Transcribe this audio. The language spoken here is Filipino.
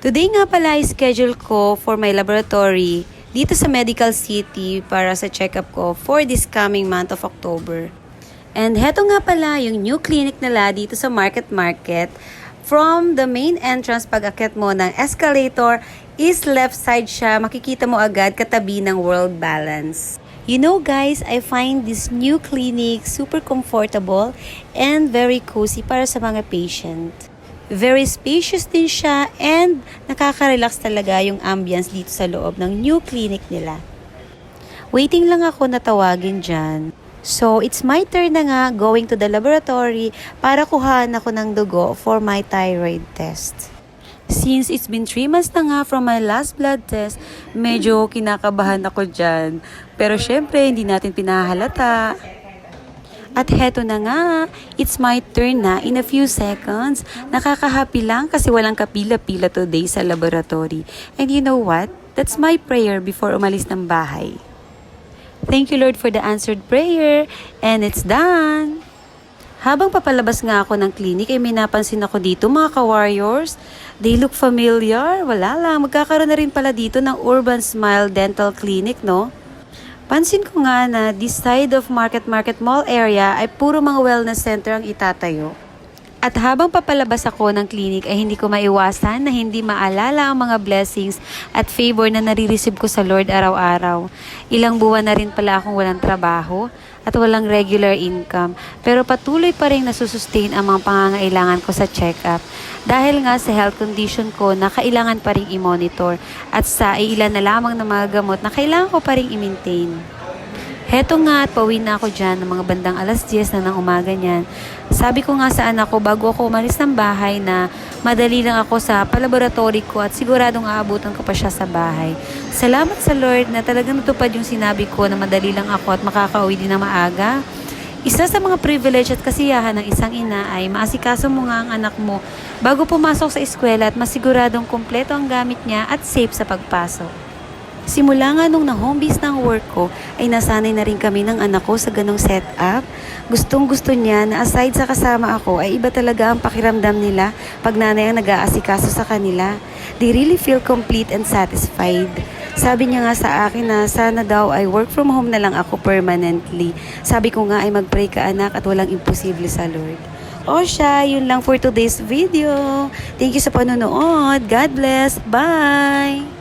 Today nga pala schedule ko for my laboratory dito sa Medical City para sa check-up ko for this coming month of October. And heto nga pala yung new clinic nila dito sa Market. From the main entrance, pag-akyat mo ng escalator, is left side siya. Makikita mo agad katabi ng World Balance. You know guys, I find this new clinic super comfortable and very cozy para sa mga patient. Very spacious din siya and nakaka-relax talaga yung ambience dito sa loob ng new clinic nila. Waiting lang ako na tawagin dyan. So, it's my turn na nga going to the laboratory para kuhaan ako ng dugo for my thyroid test. Since it's been 3 months na nga from my last blood test, medyo kinakabahan ako dyan. Pero syempre, hindi natin pinahalata. At heto na nga, it's my turn na in a few seconds. Nakaka-happy lang kasi walang kapila-pila today sa laboratory. And you know what? That's my prayer before umalis ng bahay. Thank you Lord for the answered prayer. And it's done. Habang papalabas nga ako ng clinic, ay may napansin ako dito mga ka-warriors. They look familiar. Wala lang, magkakaroon na rin pala dito ng Urban Smile Dental Clinic, no? Pansin ko nga na this side of Market Mall area ay puro mga wellness center ang itatayo. At habang papalabas ako ng clinic ay hindi ko maiwasan na hindi maalala ang mga blessings at favor na nare-receive ko sa Lord araw-araw. Ilang buwan na rin pala akong walang trabaho at walang regular income. Pero patuloy pa rin nasusustain ang mga pangangailangan ko sa check-up. Dahil nga sa health condition ko na kailangan pa rin i-monitor at sa ilan na lamang ng mga gamot na kailangan ko pa rin i-maintain. Heto nga at pauwi na ako dyan ng mga bandang alas 10 na ng umaga niyan. Sabi ko nga sa anak ko bago ako umalis ng bahay na madali lang ako sa palaboratory ko at siguradong aabutan ko pa siya sa bahay. Salamat sa Lord na talagang natupad yung sinabi ko na madali lang ako at makakauwi din na maaga. Isa sa mga privilege at kasiyahan ng isang ina ay maasikaso mo nga ang anak mo bago pumasok sa eskwela at masiguradong kumpleto ang gamit niya at safe sa pagpasok. Simula nga nung na-home base ng work ko, ay nasanay na rin kami ng anak ko sa ganong setup. Gustong gusto niya na aside sa kasama ako ay iba talaga ang pakiramdam nila pag nanay ang nag-aasikaso sa kanila. They really feel complete and satisfied. Sabi niya nga sa akin na sana daw ay work from home na lang ako permanently. Sabi ko nga ay mag-pray ka anak at walang imposible sa Lord. O siya, yun lang for today's video. Thank you sa panonood. God bless. Bye!